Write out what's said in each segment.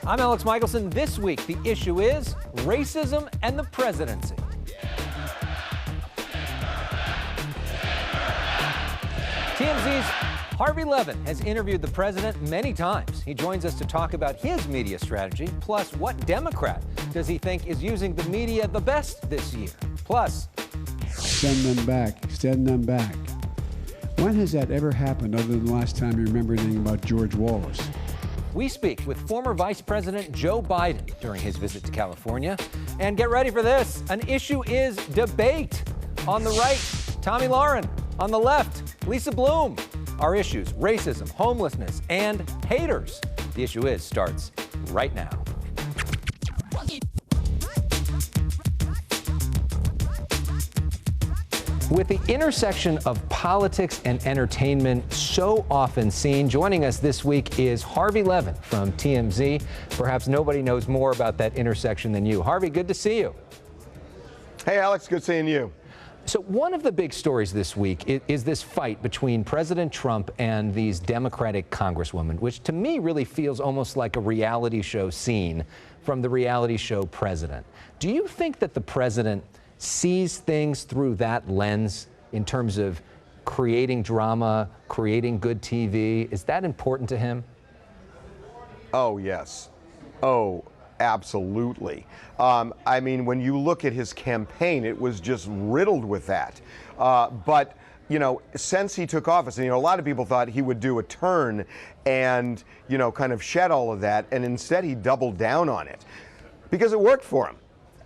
I'm Elex Michaelson. This week, the issue is racism and the presidency. TMZ's Harvey Levin has interviewed the president many times. He joins us to talk about his media strategy, plus what Democrat does he think is using the media the best this year. Plus, send them back. When has that ever happened other than the last time you remember anything about George Wallace? we speak with former Vice President Joe Biden during his visit to California. And get ready for this. An issue is debate. On the right, Tomi Lahren. On the left, Lisa Bloom. Our issues, racism, homelessness, and haters. The Issue Is starts right now. With the intersection of politics and entertainment so often seen, joining us this week is Harvey Levin from TMZ. Perhaps nobody knows more about that intersection than you. Harvey, good to see you. Hey, Alex, good seeing you. So one of the big stories this week is this fight between President Trump and these Democratic Congresswomen, which to me really feels almost like a reality show scene from the reality show President. Do you think that the president sees things through that lens in terms of creating drama, creating good TV? Is that important to him? Oh, yes. Oh, absolutely. I mean, when you look at his campaign, it was just riddled with that. But, you know, since he took office, and, you know, a lot of people thought he would do a turn and, you know, kind of shed all of that, and instead he doubled down on it because it worked for him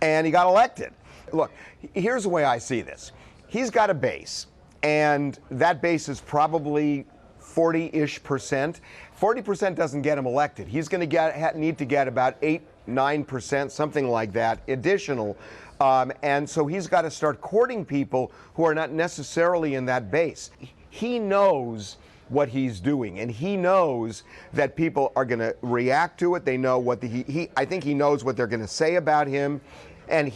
and he got elected. Look, here's the way I see this. He's got a base, and that base is probably 40-ish%. 40% doesn't get him elected. He's going to need to get about 8-9%, something like that, additional. And so he's got to start courting people who are not necessarily in that base. He knows what he's doing, and he knows that people are going to react to it. They know what I think he knows what they're going to say about him, and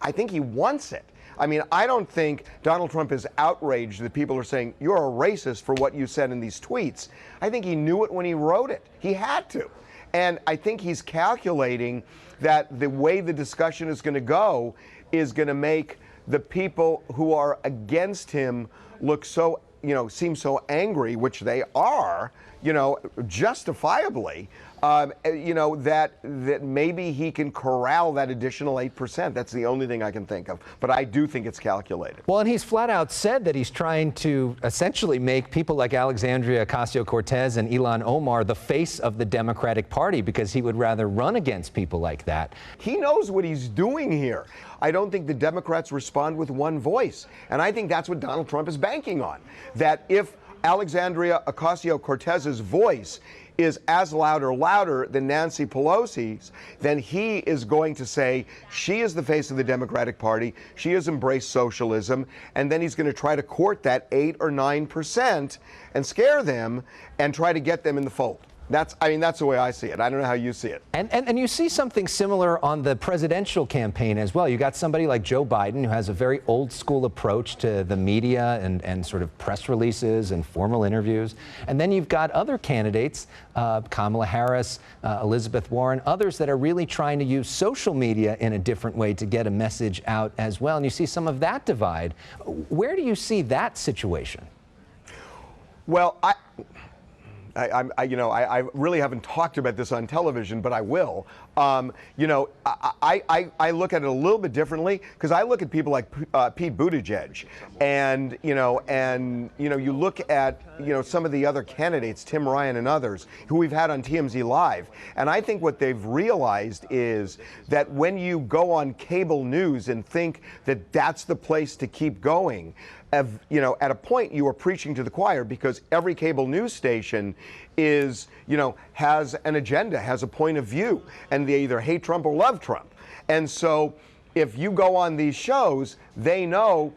I think he wants it. I mean, I don't think Donald Trump is outraged that people are saying, you're a racist for what you said in these tweets. I think he knew it when he wrote it. He had to. And I think he's calculating that the way the discussion is going to go is going to make the people who are against him look so, you know, seem so angry, which they are, you know, justifiably, you know, that maybe he can corral that additional 8%. That's the only thing I can think of. But I do think it's calculated. Well, and he's flat out said that he's trying to essentially make people like Alexandria Ocasio-Cortez and Ilhan Omar the face of the Democratic Party because he would rather run against people like that. He knows what he's doing here. I don't think the Democrats respond with one voice. And I think that's what Donald Trump is banking on. That if Alexandria Ocasio-Cortez's voice is as loud or louder than Nancy Pelosi's, then he is going to say she is the face of the Democratic Party, she has embraced socialism, and then he's going to try to court that 8 or 9% and scare them and try to get them in the fold. That's the way I see it. I don't know how you see it. And you see something similar on the presidential campaign as well. You got somebody like Joe Biden who has a very old school approach to the media and sort of press releases and formal interviews. And then you've got other candidates, Kamala Harris, Elizabeth Warren, others that are really trying to use social media in a different way to get a message out as well. And you see some of that divide. Where do you see that situation? Well, I really haven't talked about this on television, but I will. You know, I look at it a little bit differently because I look at people like Pete Buttigieg, and you look at some of the other candidates, Tim Ryan and others, who we've had on TMZ Live, and I think what they've realized is that when you go on cable news and think that that's the place to keep going, at a point you are preaching to the choir because every cable news station is, has an agenda, has a point of view, and they either hate Trump or love Trump. And so if you go on these shows, they know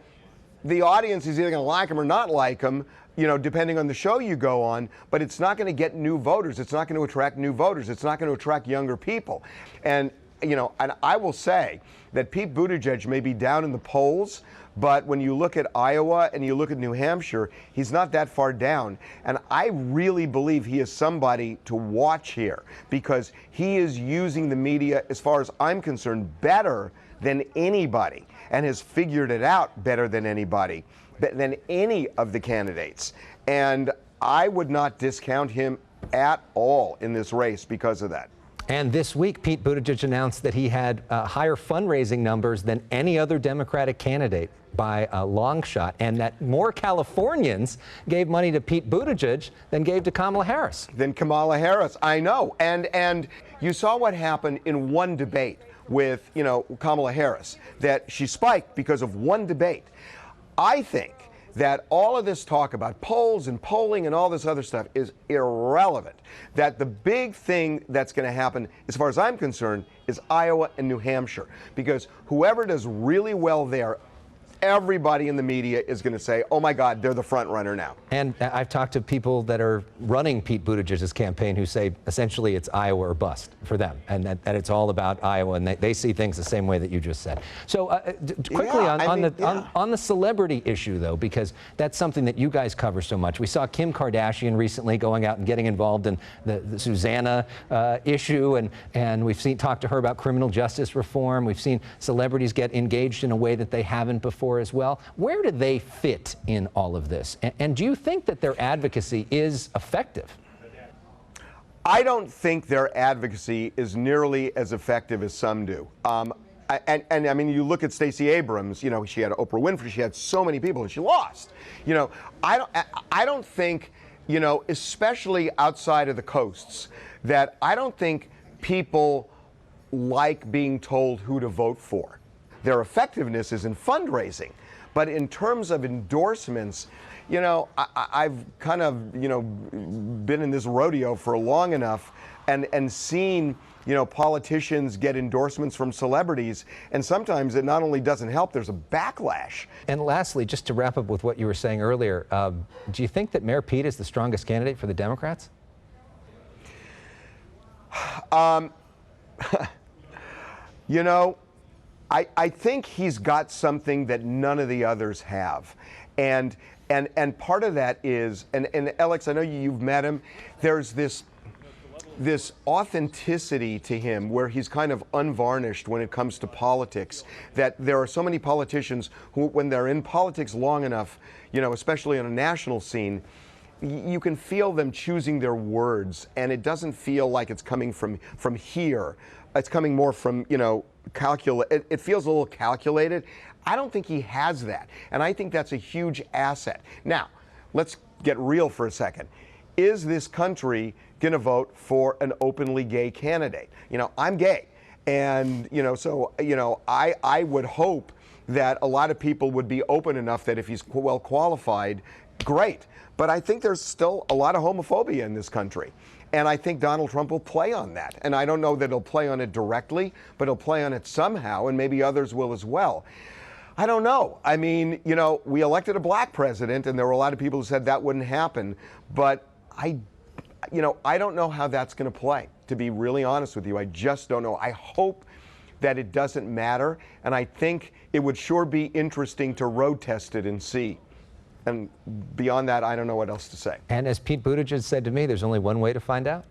the audience is either going to like him or not like him, depending on the show you go on, but it's not going to get new voters. It's not going to attract new voters. It's not going to attract younger people. And, and I will say that Pete Buttigieg may be down in the polls, But when you look at Iowa and you look at New Hampshire, he's not that far down. And I really believe he is somebody to watch here because he is using the media, as far as I'm concerned, better than anybody and has figured it out better than anybody, than any of the candidates. And I would not discount him at all in this race because of that. And this week, Pete Buttigieg announced that he had higher fundraising numbers than any other Democratic candidate by a long shot, and that more Californians gave money to Pete Buttigieg than gave to Kamala Harris. I know. And you saw what happened in one debate with, Kamala Harris, that she spiked because of one debate. I think that all of this talk about polls and polling and all this other stuff is irrelevant. That the big thing that's going to happen, as far as I'm concerned, is Iowa and New Hampshire. Because whoever does really well there, everybody in the media is going to say, oh my God, they're the front runner now. And I've talked to people that are running Pete Buttigieg's campaign who say essentially it's Iowa or bust for them, and that it's all about Iowa, and they see things the same way that you just said. So quickly on the celebrity issue, though, because that's something that you guys cover so much. We saw Kim Kardashian recently going out and getting involved in the Susanna issue, and we've talked to her about criminal justice reform. We've seen celebrities get engaged in a way that they haven't before as well. Where do they fit in all of this? And do you think that their advocacy is effective? I don't think their advocacy is nearly as effective as some do. And I mean, you look at Stacey Abrams, she had Oprah Winfrey, she had so many people, and she lost. I don't think, especially outside of the coasts, that I don't think people like being told who to vote for. Their effectiveness is in fundraising. But in terms of endorsements, I've kind of, been in this rodeo for long enough and seen, politicians get endorsements from celebrities. And sometimes it not only doesn't help, there's a backlash. And lastly, just to wrap up with what you were saying earlier, do you think that Mayor Pete is the strongest candidate for the Democrats? I think he's got something that none of the others have. And part of that is, and Elex, I know you've met him, there's this authenticity to him where he's kind of unvarnished when it comes to politics, that there are so many politicians who, when they're in politics long enough, especially on a national scene, you can feel them choosing their words, and it doesn't feel like it's coming from here. It's coming more from, it feels a little calculated. I don't think he has that, and I think that's a huge asset. Now, let's get real for a second. Is this country going to vote for an openly gay candidate? I'm gay, and I would hope that a lot of people would be open enough that if he's well qualified, great. But I think there's still a lot of homophobia in this country. And I think Donald Trump will play on that. And I don't know that he'll play on it directly, but he'll play on it somehow, and maybe others will as well. I don't know. I mean, we elected a black president, and there were a lot of people who said that wouldn't happen. But I don't know how that's going to play, to be really honest with you. I just don't know. I hope that it doesn't matter. And I think it would sure be interesting to road test it and see. And beyond that, I don't know what else to say. And as Pete Buttigieg said to me, there's only one way to find out.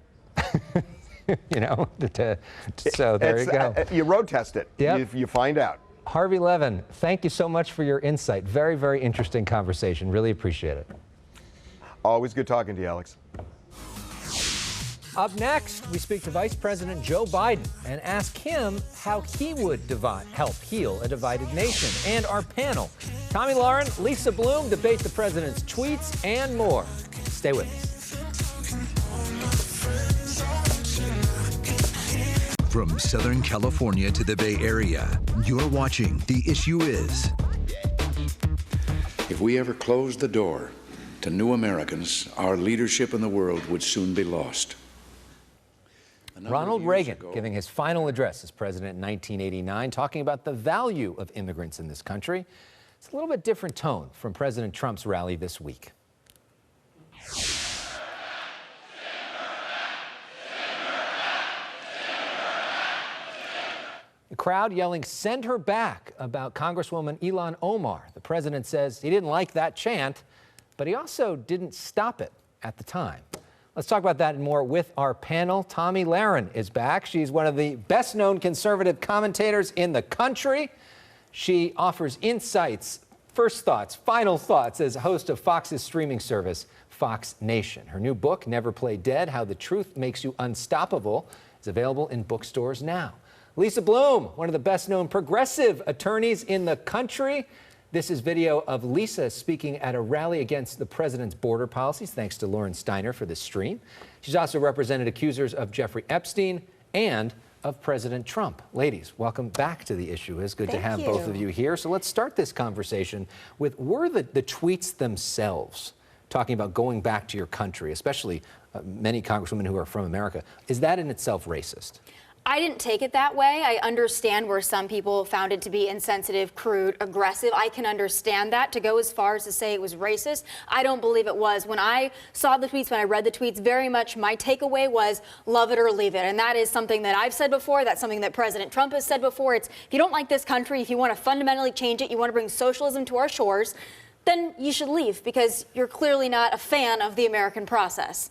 So there you go. You road test it. Yep. You find out. Harvey Levin, thank you so much for your insight. Very, very interesting conversation. Really appreciate it. Always good talking to you, Alex. Up next, we speak to Vice President Joe Biden and ask him how he would help heal a divided nation. And our panel, Tomi Lahren, Lisa Bloom, debate the president's tweets and more. Stay with us. From Southern California to the Bay Area, you're watching The Issue Is. If we ever closed the door to new Americans, our leadership in the world would soon be lost. Ronald Reagan giving his final address as president in 1989, talking about the value of immigrants in this country. It's a little bit different tone from President Trump's rally this week. The crowd yelling, "Send her back," about Congresswoman Ilhan Omar. The president says he didn't like that chant, but he also didn't stop it at the time. Let's talk about that and more with our panel. Tomi Lahren is back. She's one of the best-known conservative commentators in the country. She offers insights, first thoughts, final thoughts as host of Fox's streaming service, Fox Nation. Her new book, Never Play Dead: How the Truth Makes You Unstoppable, is available in bookstores now. Lisa Bloom, one of the best-known progressive attorneys in the country. This is video of Lisa speaking at a rally against the president's border policies, thanks to Lauren Steiner for this stream. She's also represented accusers of Jeffrey Epstein and of President Trump. Ladies, welcome back to The Issue Is. Good to have both of you here. So let's start this conversation with, were the tweets themselves talking about going back to your country, especially many congresswomen who are from America, is that in itself racist? I didn't take it that way. I understand where some people found it to be insensitive, crude, aggressive. I can understand that. To go as far as to say it was racist, I don't believe it was. When I saw the tweets, when I read the tweets, very much my takeaway was love it or leave it. And that is something that I've said before. That's something that President Trump has said before. It's, if you don't like this country, if you want to fundamentally change it, you want to bring socialism to our shores, then you should leave, because you're clearly not a fan of the American process.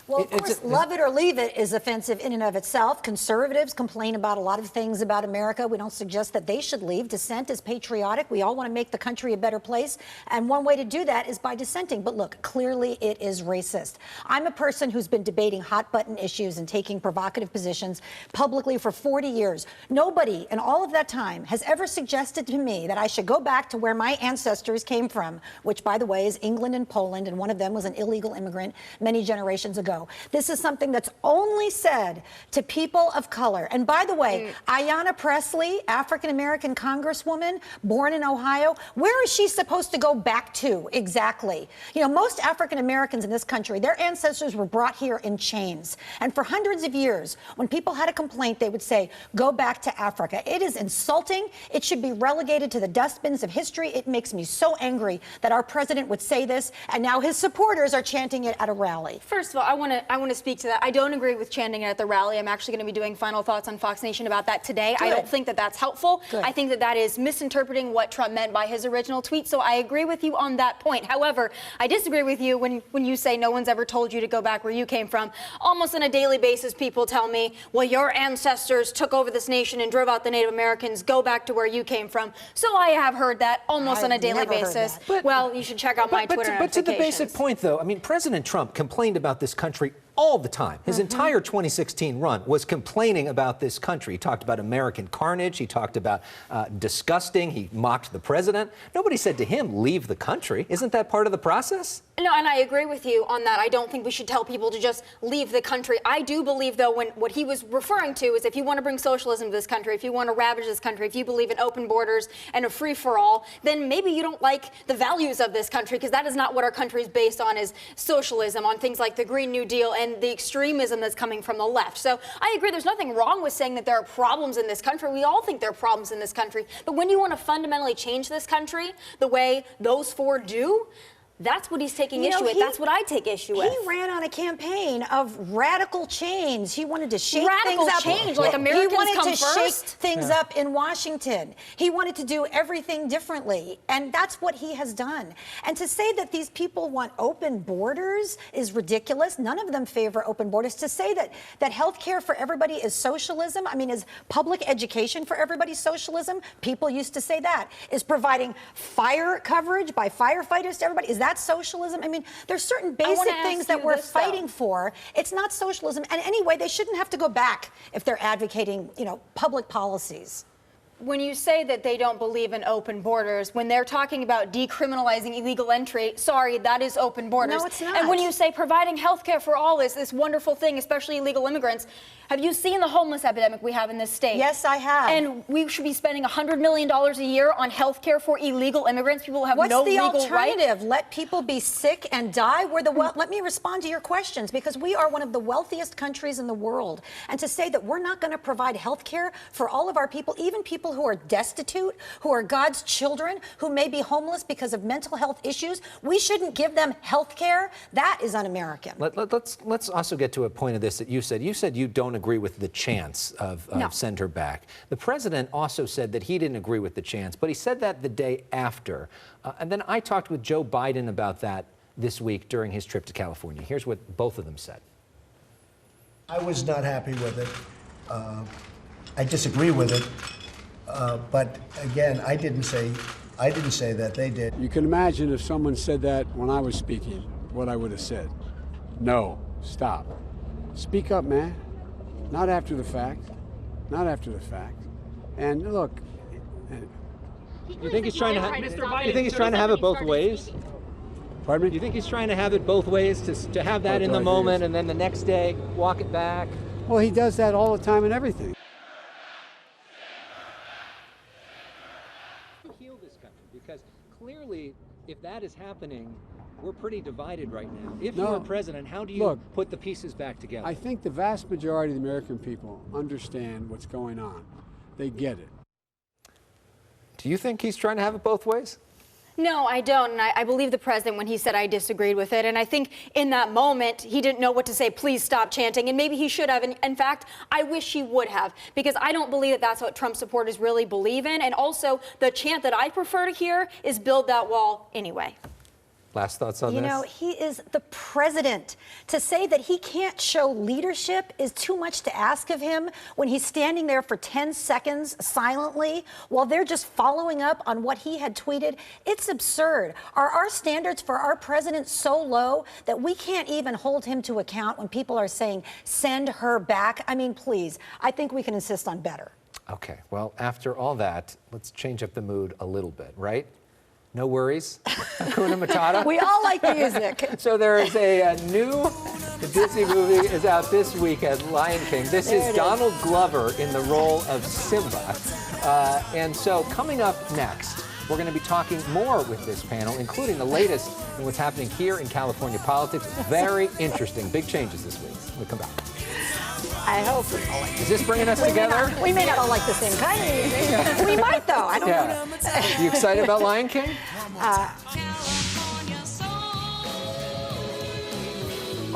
Well, of course, love it or leave it is offensive in and of itself. Conservatives complain about a lot of things about America. We don't suggest that they should leave. Dissent is patriotic. We all want to make the country a better place. And one way to do that is by dissenting. But look, clearly it is racist. I'm a person who's been debating hot button issues and taking provocative positions publicly for 40 years. Nobody in all of that time has ever suggested to me that I should go back to where my ancestors came from, which, by the way, is England and Poland. And one of them was an illegal immigrant many generations ago. This is something that's only said to people of color. And by the way, Ayanna Pressley, African-American congresswoman, born in Ohio, where is she supposed to go back to exactly? You know, most African-Americans in this country, their ancestors were brought here in chains. And for hundreds of years, when people had a complaint, they would say, go back to Africa. It is insulting. It should be relegated to the dustbins of history. It makes me so angry that our president would say this, and now his supporters are chanting it at a rally. First of all, I want to speak to that. I don't agree with chanting it at the rally. I'm actually going to be doing final thoughts on Fox Nation about that today. Good. I don't think that that's helpful. Good. I think that that is misinterpreting what Trump meant by his original tweet. So I agree with you on that point. However, I disagree with you when you say no one's ever told you to go back where you came from. Almost on a daily basis, people tell me, well, your ancestors took over this nation and drove out the Native Americans. Go back to where you came from. So I have heard that almost on a daily basis. Well, you should check out my Twitter notifications. But to the basic point, though, I mean, President Trump complained about this country all the time. His entire 2016 run was complaining about this country. He talked about American carnage. He talked about disgusting. He mocked the president. Nobody said to him, leave the country. Isn't that part of the process? No, and I agree with you on that. I don't think we should tell people to just leave the country. I do believe, though, what he was referring to is if you want to bring socialism to this country, if you want to ravage this country, if you believe in open borders and a free-for-all, then maybe you don't like the values of this country, because that is not what our country is based on, is socialism, on things like the Green New Deal and the extremism that's coming from the left. So I agree, there's nothing wrong with saying that there are problems in this country. We all think there are problems in this country. But when you want to fundamentally change this country the way those four do, that's what he's taking issue with. That's what I take issue with. He ran on a campaign of radical change. He wanted to shake radical things up. Change, like Americans he wanted come to first. shake things up in Washington. He wanted to do everything differently, and that's what he has done. And to say that these people want open borders is ridiculous. None of them favor open borders. To say that health care for everybody is socialism, I mean, is public education for everybody socialism? People used to say that. Is providing fire coverage by firefighters to everybody, is that socialism? I mean, there's certain basic things that we're fighting for. It's not socialism. And anyway, they shouldn't have to go back if they're advocating, you know, public policies. When you say that they don't believe in open borders, when they're talking about decriminalizing illegal entry, sorry, that is open borders. No, it's not. And when you say providing health care for all is this wonderful thing, especially illegal immigrants, have you seen the homeless epidemic we have in this state? Yes, I have. And we should be spending $100 million a year on health care for illegal immigrants, people who have no legal right. What's the alternative? Let people be sick and die? Let me respond to your questions, because we are one of the wealthiest countries in the world. And to say that we're not going to provide health care for all of our people, even people people who are destitute, who are God's children, who may be homeless because of mental health issues. We shouldn't give them health care. That is un-American. Let's also get to a point of this that you said. You said you don't agree with the chance of send her back. The president also said that he didn't agree with the chance, but he said that the day after. And then I talked with Joe Biden about that this week during his trip to California. Here's what both of them said. I was not happy with it. I disagree with it. But again, I didn't say that, they did. You can imagine if someone said that when I was speaking, what I would have said. No, stop. Speak up, man. Not after the fact. Not after the fact. And look. You think he's trying to have? You think he's trying to have it both ways? Pardon me? Do you think he's trying to have it both ways, to have that in the moment and then the next day walk it back? Well, he does that all the time and everything. Heal this country, because clearly, if that is happening, we're pretty divided right now. If you're president, how do you put the pieces back together? I think the vast majority of the American people understand what's going on. They get it. Do you think he's trying to have it both ways? No, I don't. And I believe the president when he said I disagreed with it. And I think in that moment, he didn't know what to say. Please stop chanting. And maybe he should have. And in fact, I wish he would have, because I don't believe that that's what Trump supporters really believe in. And also, the chant that I prefer to hear is build that wall anyway. Last thoughts on this? You know, he is the president. To say that he can't show leadership is too much to ask of him when he's standing there for 10 seconds silently while they're just following up on what he had tweeted. It's absurd. Are our standards for our president so low that we can't even hold him to account when people are saying, send her back? I mean, please, I think we can insist on better. Okay, well, after all that, let's change up the mood a little bit, right? No worries. Hakuna Matata. We all like music. So there is a new Disney movie is out this week as Lion King. This is Donald Glover in the role of Simba. And so coming up next, we're going to be talking more with this panel, including the latest in what's happening here in California politics. Very interesting. Big changes this week. We'll come back. I hope. Is this bringing us together? We may not all like the same kind of music. We might, though. I don't know. You excited about Lion King?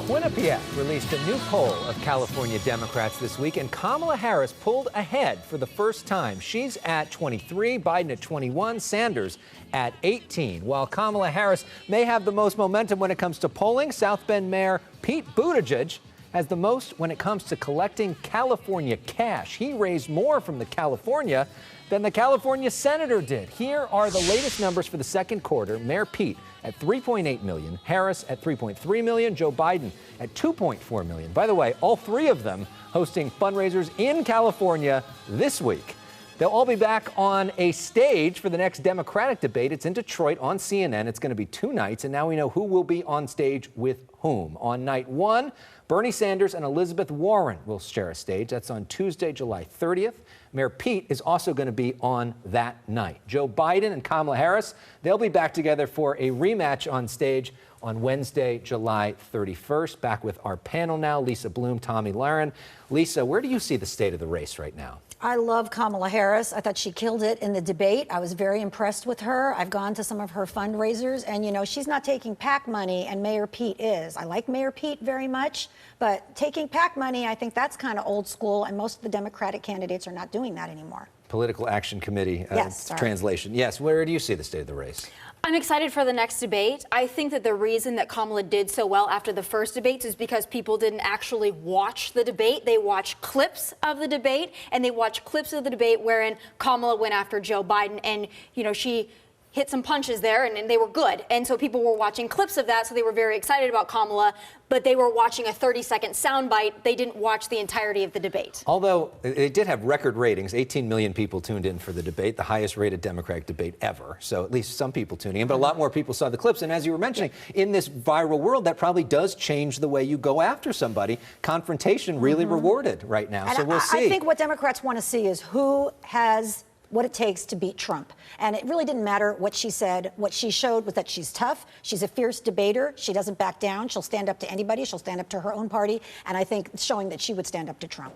Quinnipiac released a new poll of California Democrats this week, and Kamala Harris pulled ahead for the first time. She's at 23, Biden at 21, Sanders at 18. While Kamala Harris may have the most momentum when it comes to polling, South Bend Mayor Pete Buttigieg has the most when it comes to collecting California cash. He raised more from the California than the California senator did. Here are the latest numbers for the second quarter. Mayor Pete at $3.8 million, Harris at $3.3 million, Joe Biden at $2.4 million. By the way, all three of them hosting fundraisers in California this week. They'll all be back on a stage for the next Democratic debate. It's in Detroit on CNN. It's going to be 2 nights, and now we know who will be on stage with whom. On night 1, Bernie Sanders and Elizabeth Warren will share a stage. That's on Tuesday, July 30th. Mayor Pete is also going to be on that night. Joe Biden and Kamala Harris, they'll be back together for a rematch on stage on Wednesday, July 31st. Back with our panel now, Lisa Bloom, Tomi Lahren. Lisa, where do you see the state of the race right now? I love Kamala Harris. I thought she killed it in the debate. I was very impressed with her. I've gone to some of her fundraisers, and, you know, she's not taking PAC money, and Mayor Pete is. I like Mayor Pete very much, but taking PAC money, I think that's kind of old school, and most of the Democratic candidates are not doing that anymore. Political Action Committee Yes, translation. Yes, where do you see the state of the race? I'm excited for the next debate. I think that the reason that Kamala did so well after the first debates is because people didn't actually watch the debate. They watched clips of the debate, and they watched clips of the debate wherein Kamala went after Joe Biden, and, you know, she hit some punches there, and they were good. And so people were watching clips of that, so they were very excited about Kamala, but they were watching a 30-second soundbite. They didn't watch the entirety of the debate. Although it did have record ratings, 18 million people tuned in for the debate, the highest rated Democratic debate ever. So at least some people tuning in, but a lot more people saw the clips. And as you were mentioning, in this viral world, that probably does change the way you go after somebody. Confrontation really rewarded right now, And so we'll see. I think what Democrats want to see is who has what it takes to beat Trump. And it really didn't matter what she said. What she showed was that she's tough. She's a fierce debater. She doesn't back down. She'll stand up to anybody. She'll stand up to her own party. And I think showing that she would stand up to Trump.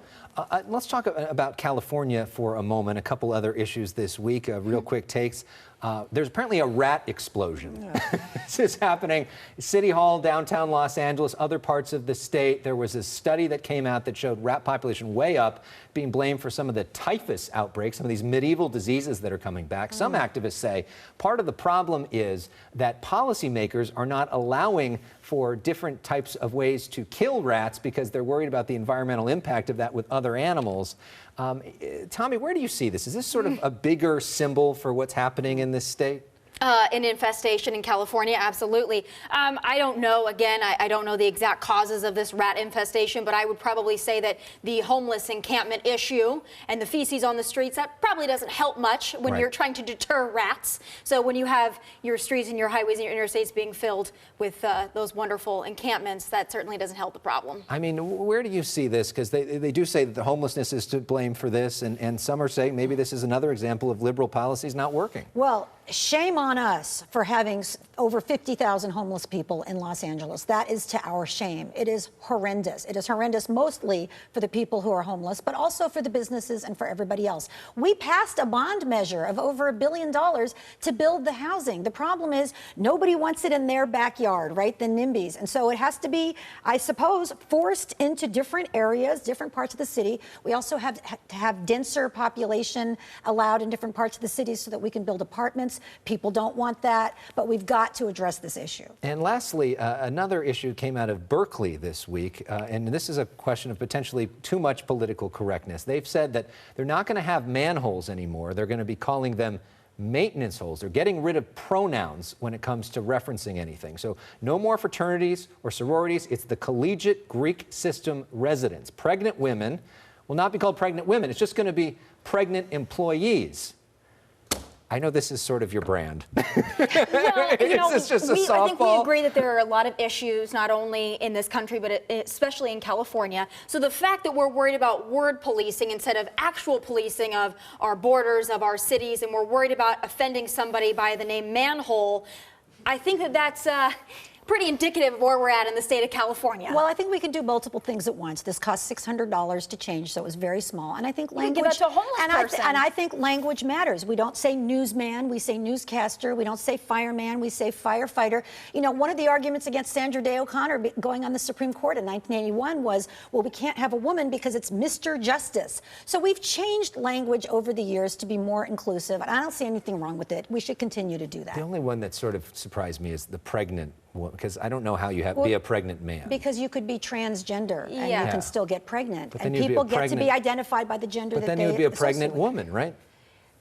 Let's talk about California for a moment. A couple other issues this week. Real quick takes. There's apparently a rat explosion. This is happening at City Hall, downtown Los Angeles, other parts of the state. There was a study that came out that showed rat population way up, being blamed for some of the typhus outbreaks, some of these medieval diseases that are coming back. Some activists say part of the problem is that policymakers are not allowing for different types of ways to kill rats because they're worried about the environmental impact of that with other animals. Tomi, where do you see this? Is this sort of a bigger symbol for what's happening in this state? An infestation in California, absolutely. I don't know, again, I don't know the exact causes of this rat infestation, but I would probably say that the homeless encampment issue and the feces on the streets, that probably doesn't help much when you're trying to deter rats. So when you have your streets and your highways and your interstates being filled with those wonderful encampments, that certainly doesn't help the problem. I mean, where do you see this? Because they do say that the homelessness is to blame for this, and some are saying maybe this is another example of liberal policies not working. Well, shame on us for having over 50,000 homeless people in Los Angeles. That is to our shame. It is horrendous. It is horrendous mostly for the people who are homeless, but also for the businesses and for everybody else. We passed a bond measure of over $1 billion to build the housing. The problem is nobody wants it in their backyard, right? The NIMBYs. And so it has to be, I suppose, forced into different areas, different parts of the city. We also have to have denser population allowed in different parts of the city so that we can build apartments. People don't want that, but we've got to address this issue. And lastly, another issue came out of Berkeley this week, and this is a question of potentially too much political correctness. They've said that they're not going to have manholes anymore. They're going to be calling them maintenance holes. They're getting rid of pronouns when it comes to referencing anything. So no more fraternities or sororities. It's the collegiate Greek system residents. Pregnant women will not be called pregnant women. It's just going to be pregnant employees. I know this is sort of your brand. Well, Is this just a softball? I think we agree that there are a lot of issues, not only in this country, but especially in California. So the fact that we're worried about word policing instead of actual policing of our borders, of our cities, and we're worried about offending somebody by the name manhole, I think that that's pretty indicative of where we're at in the state of California. Well, I think we can do multiple things at once. This cost $600 to change, so it was very small. And I think language. Give that to a homeless person. And I think language matters. We don't say newsman, we say newscaster. We don't say fireman, we say firefighter. You know, one of the arguments against Sandra Day O'Connor going on the Supreme Court in 1981 was, well, we can't have a woman because it's Mr. Justice. So we've changed language over the years to be more inclusive, and I don't see anything wrong with it. We should continue to do that. The only one that sort of surprised me is the pregnant woman, because I don't know how you be a pregnant man. Because you could be transgender and you can still get pregnant. But and people get to be identified by the gender that they But then you'd be a pregnant associate with. woman, right?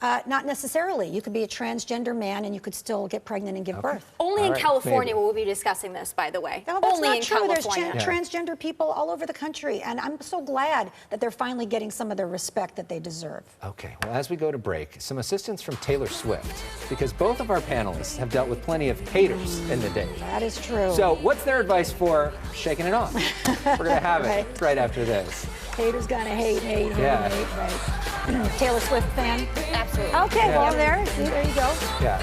Not necessarily. You could be a transgender man and you could still get pregnant and give birth. Only in California will we be discussing this, by the way. No, that's Only not in true. California. There's transgender people all over the country, and I'm so glad that they're finally getting some of the respect that they deserve. Okay, well, as we go to break, some assistance from Taylor Swift, because both of our panelists have dealt with plenty of haters in the day. That is true. So what's their advice for shaking it off? We're going to have it right after this. Haters gonna hate, right? Taylor Swift fan? Absolutely. Okay, well, there you go. Yeah.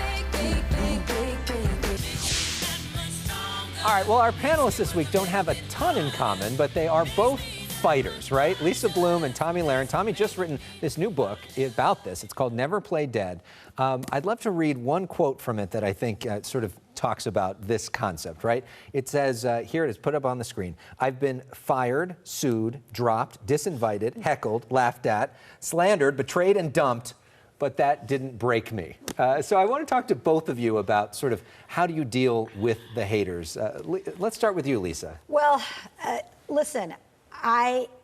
All right, well, our panelists this week don't have a ton in common, but they are both fighters, right? Lisa Bloom and Tomi Lahren. Tomi just written this new book about this. It's called Never Play Dead. I'd love to read one quote from it that I think sort of talks about this concept, right? It says, here it is, put up on the screen. I've been fired, sued, dropped, disinvited, heckled, laughed at, slandered, betrayed, and dumped, but that didn't break me. So I want to talk to both of you about sort of how do you deal with the haters. Let's start with you, Lisa. Well, listen,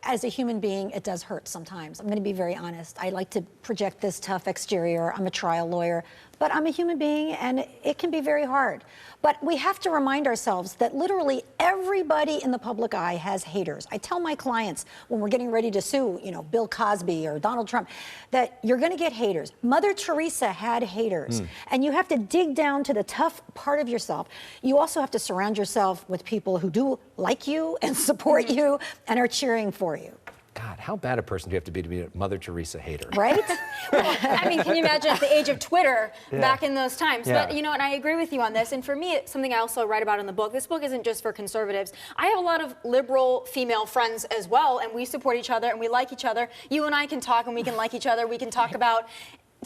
as a human being, it does hurt sometimes. I'm going to be very honest. I like to project this tough exterior. I'm a trial lawyer, but I'm a human being, and it can be very hard. But we have to remind ourselves that literally everybody in the public eye has haters. I tell my clients when we're getting ready to sue, Bill Cosby or Donald Trump, that you're going to get haters. Mother Teresa had haters, and you have to dig down to the tough part of yourself. You also have to surround yourself with people who do like you and support you and are cheering for you. God, how bad a person do you have to be a Mother Teresa hater? Right? Well, I mean, can you imagine at the age of Twitter back in those times? Yeah. But, you know, and I agree with you on this. And for me, it's something I also write about in the book. This book isn't just for conservatives. I have a lot of liberal female friends as well, and we support each other and we like each other. You and I can talk and we can like each other. We can talk about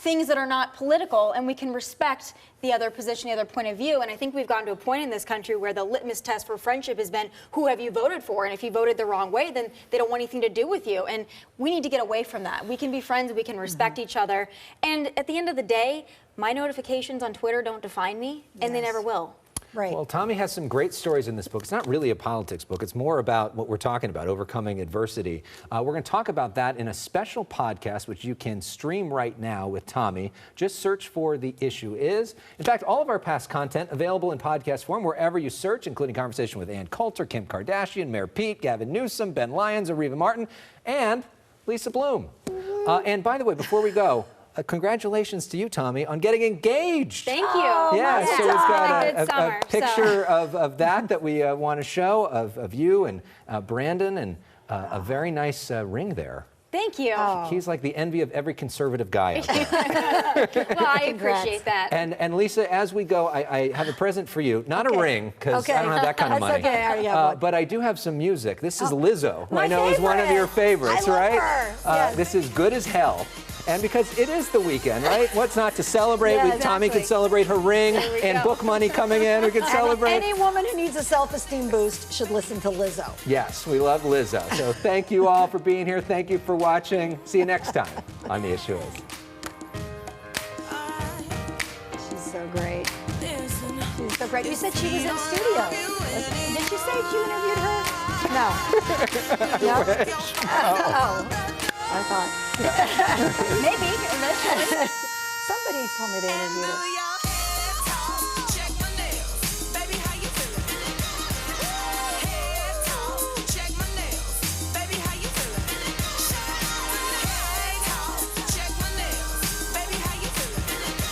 things that are not political, and we can respect the other position, the other point of view. And I think we've gotten to a point in this country where the litmus test for friendship has been, who have you voted for? And if you voted the wrong way, then they don't want anything to do with you. And we need to get away from that. We can be friends, we can respect each other. And at the end of the day, my notifications on Twitter don't define me, and they never will. Right. Well, Tomi has some great stories in this book. It's not really a politics book. It's more about what we're talking about, overcoming adversity. We're going to talk about that in a special podcast, which you can stream right now with Tomi. Just search for The Issue Is. In fact, all of our past content available in podcast form wherever you search, including conversation with Ann Coulter, Kim Kardashian, Mayor Pete, Gavin Newsom, Ben Lyons, Areva Martin, and Lisa Bloom. And by the way, before we go, congratulations to you, Tomi, on getting engaged. Thank you. Yeah, so we've got a a picture of that we want to show of you and Brandon, and a very nice ring there. Thank you. He's like the envy of every conservative guy out there. Well, I appreciate that. And Lisa, as we go, I have a present for you. Not a ring, because I don't have that kind of money. Okay, I already have one. But I do have some music. This is Lizzo, who My I know is one of your favorites, I love right? her. Yes. This is Good as Hell. And because it is the weekend, right? What's not to celebrate? Yeah, Tomi exactly. can celebrate her ring and book money coming in. We can celebrate. Any woman who needs a self-esteem boost should listen to Lizzo. Yes, we love Lizzo. So thank you all for being here. Thank you for watching. See you next time on The Issue Is. She's so great. She's so great. You said she was in studio. Did you say you interviewed her? No. No? Oh. I thought. Maybe eventually. Somebody told me they interviewed her.